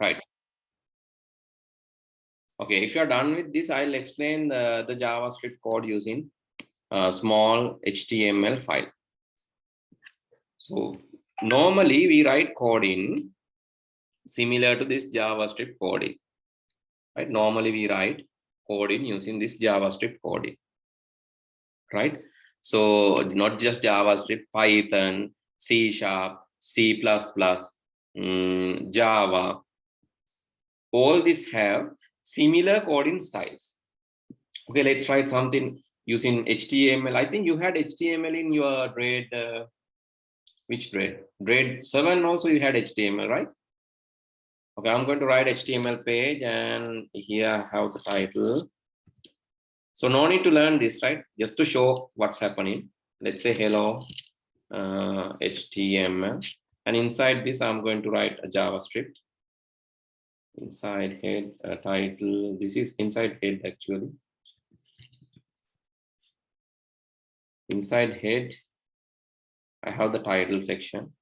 Right. Okay, if you're done with this, I'll explain the JavaScript code using a small HTML file. So normally we write code in similar to this JavaScript coding, right? Normally we write code in using this JavaScript coding, right? So not just JavaScript, Python, C#, C++, Java, all these have similar coding styles. Okay, let's write something using HTML. I think you had HTML in your grade, which grade? Grade 7 also you had HTML, right? Okay, I'm going to write HTML page and here I have the title. So no need to learn this, right? Just to show what's happening. Let's say hello HTML. And inside this, I'm going to write a JavaScript. Inside head, title. This is inside head actually. Inside head, I have the title section.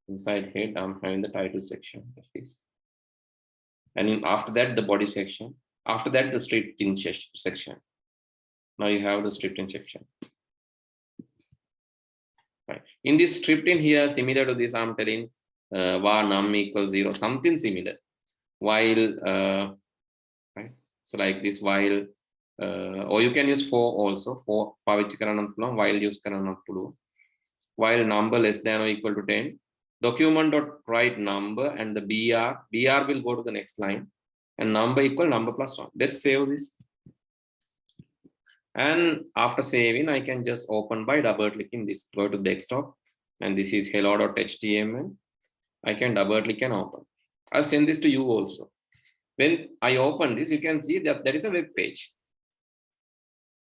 Inside head, I'm having the title section of this. And after that, the body section. After that, the scripting section. Now you have the scripting section. Right. In this scripting here, similar to this, I'm telling var num equals 0, something similar. While, right? So like this while, or you can use for also, for pavichchi karanam puluwan, while use karanam puluwan. While number less than or equal to 10, document dot write number and the br will go to the next line, and number equal number plus 1. Let's save this. And after saving, I can just open by double clicking this, go to desktop, and this is hello.html. I can double click and open. I'll send this to you also. When I open this, you can see that there is a web page.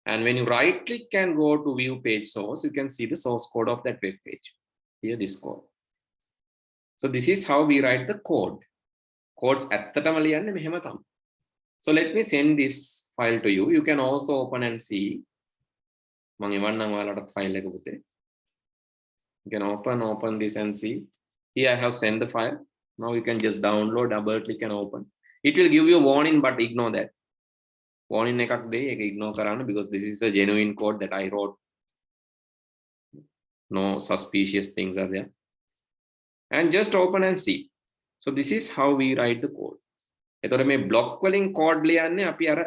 And when you right click and go to view page source, you can see the source code of that web page. Here, this code. So this is how we write the code. Codes ඇත්තටම ලියන්නේ මෙහෙම තමයි. So let me send this file to you. You can also open and see. මම එවන්නම් ඔයාලට file එක පුතේ. You can open this and see. Here I have sent the file. Now you can just download, double click and open. It will give you a warning, but ignore that. Warning එකක් දෙයි, ඒක ignore කරන්න because this is a genuine code that I wrote. No suspicious things are there. And just open and see. So this is how we write the code. එතකොට මේ block වලින් code ලියන්නේ අපි අර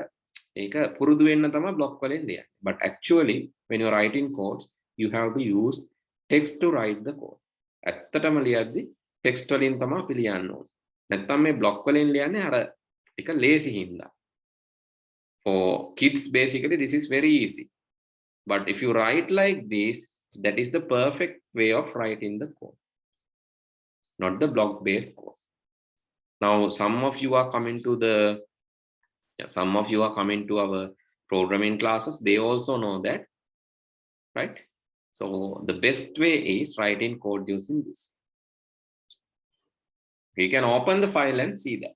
ඒක පුරුදු වෙන්න තමයි block වලින් ලියන්නේ. But actually when you're writing codes, you have to use text to write the code. ඇත්තටම ලියද්දි text වලින් තමයි අපි ලියන්න ඕනේ. නැත්නම් මේ block වලින් ලියන්නේ අර එක lazy හින්දා. For kids, basically, this is very easy. But if you write like this, that is the perfect way of writing the code, not the block-based code. Now, some of you are coming to our programming classes. They also know that, right? So the best way is writing code using this. You can open the file and see that.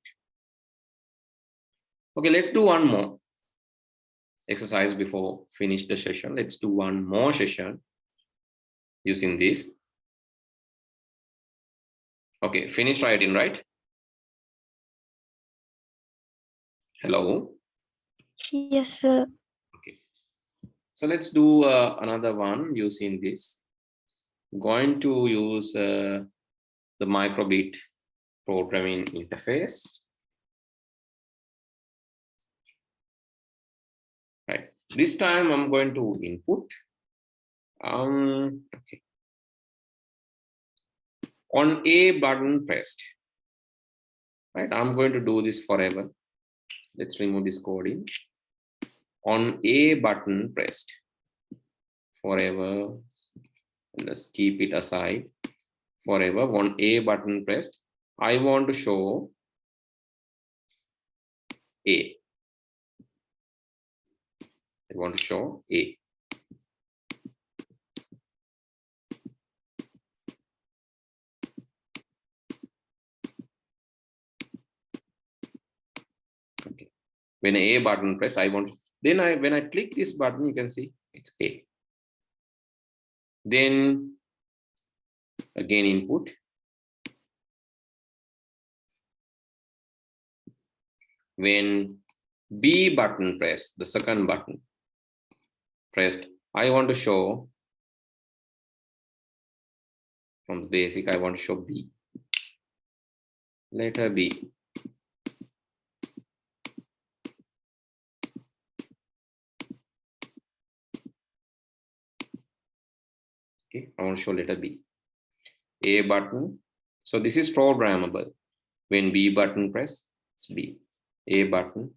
Okay, let's do one more exercise before finish the session. Let's do one more session using this. Okay, finish writing, right? Hello? Yes, sir. Okay. So let's do another one using this. Going to use the microbit programming interface. Right. This time I'm going to input. Okay. On A button pressed. Right. I'm going to do this forever. Let's remove this coding. On A button pressed. Forever. Let's keep it aside. Forever. On A button pressed. I want to show A. I want to show A. Okay. When A button press, I want. Then when I click this button, you can see it's A. Then again input. when B button pressed, the second button pressed, I want to show from the basic, I want to show B. Letter B. Okay, I want to show letter B. A button. So this is programmable. When B button press, it's B. A button,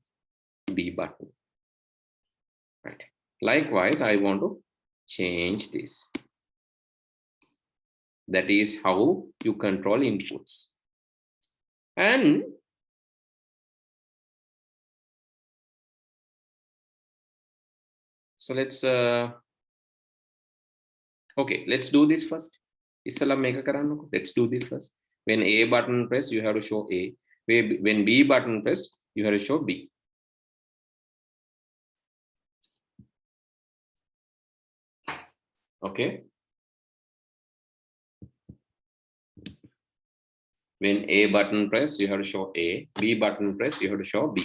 B button. Right. Likewise, I want to change this. That is how you control inputs. And so let's okay, let's do this first. Let's do this first. When A button press, you have to show A. When B button press, you have to show B. Okay. When A button press, you have to show A. B button press, you have to show B.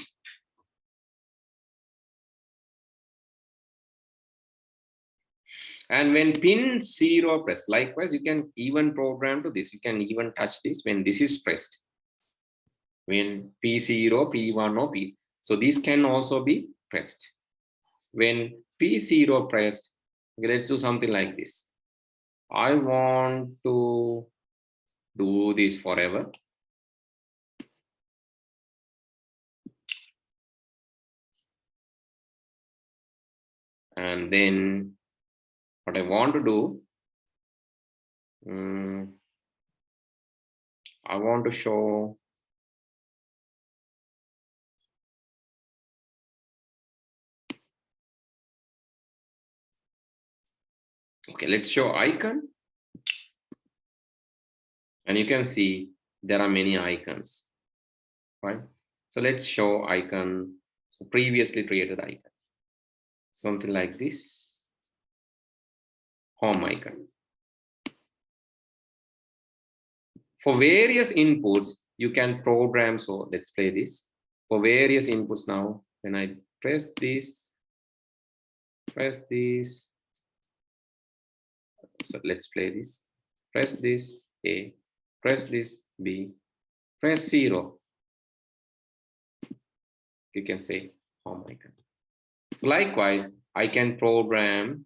And when pin 0 press, likewise, you can even program to this. You can even touch this when this is pressed. When P0, P1 or P. So these can also be pressed. When P0 pressed, okay, let's do something like this. I want to do this forever. And then what I want to do, I want to show okay, let's show icon. And you can see there are many icons, right? So let's show icon, so previously created icon. Something like this, home icon. For various inputs, you can program. So let's play this. For various inputs now, when I press this, so let's play this. Press this A, press this B, press 0. You can say home icon. So likewise, I can program,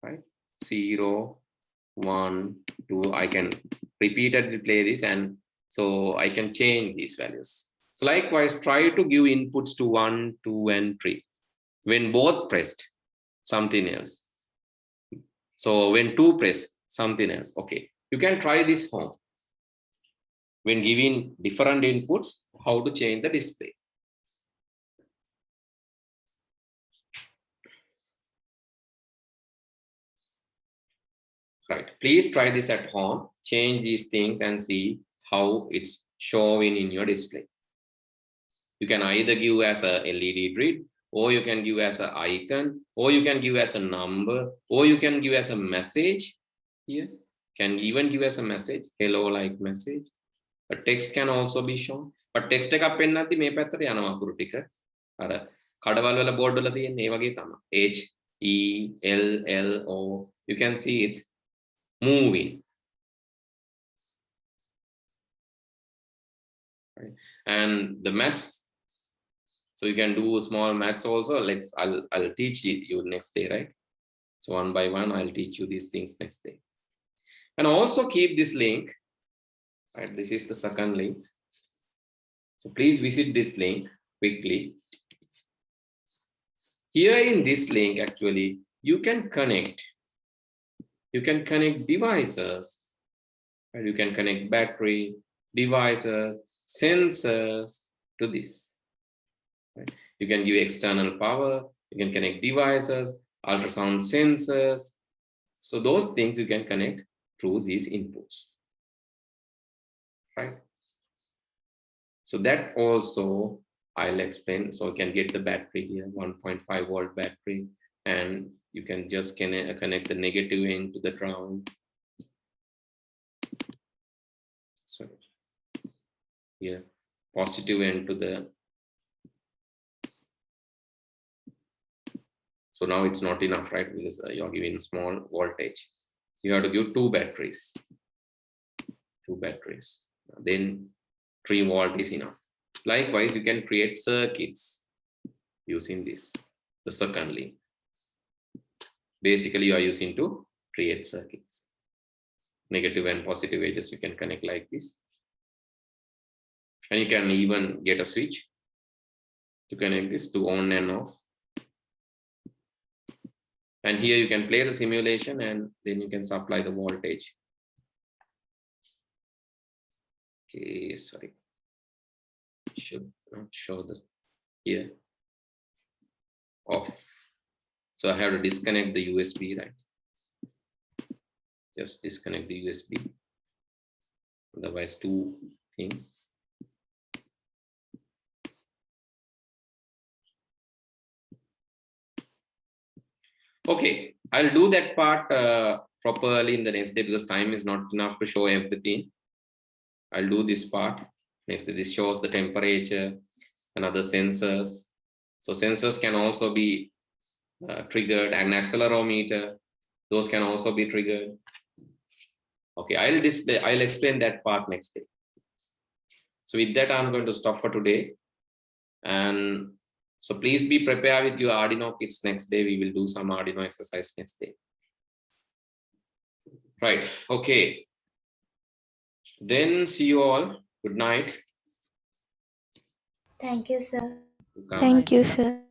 right? 0, 1, 2. I can repeatedly play this, and so I can change these values. So likewise, try to give inputs to 1, 2, and 3. When both pressed, something else. So when 2 press, something else. Okay, you can try this home. When giving different inputs, how to change the display. Right. Please try this at home, change these things and see how it's showing in your display. You can either give as a LED grid, or you can give as an icon, or you can give as a number, or you can give as a message here. Can even give as a message, hello like message. A text can also be shown. But text එකක් පෙන්නද්දි මේ පැත්තට යනවා අකුරු ටික. අර කඩවල වල board වල තියෙන ඒ වගේ තමයි. H E L L O. You can see it's moving. Right. And the maths, so you can do small maths also. I'll teach you next day, right? So one by one, I'll teach you these things next day. And also keep this link, right? This is the second link. So please visit this link quickly. Here in this link, actually, you can connect devices, right? You can connect battery, devices, sensors to this. Right? You can give external power, you can connect devices, ultrasound sensors. So those things you can connect through these inputs. Right? So that also I'll explain. So you can get the battery here, 1.5 volt battery, and you can just connect the negative end to the ground. So here, positive end to the So now it's not enough, right? Because you're giving small voltage. You have to give 2 batteries. 2 batteries. Then 3 volt is enough. Likewise, you can create circuits using this, the second link. Basically, you are using to create circuits. Negative and positive edges you can connect like this. And you can even get a switch to connect this to on and off. And here you can play the simulation and then you can supply the voltage. Okay, sorry. Should not show the here. Off. So I have to disconnect the USB, right? Just disconnect the USB. Otherwise, 2 things. Okay, I'll do that part properly in the next day because time is not enough to show everything. I'll do this part. Next, this shows the temperature and other sensors. So sensors can also be triggered, an accelerometer, those can also be triggered. Okay, I'll explain that part next day. So with that, I'm going to stop for today. And so please be prepared with your Arduino kits next day. We will do some Arduino exercise next day. Right, okay. Then see you all. Good night. Thank you, sir. Thank you, sir.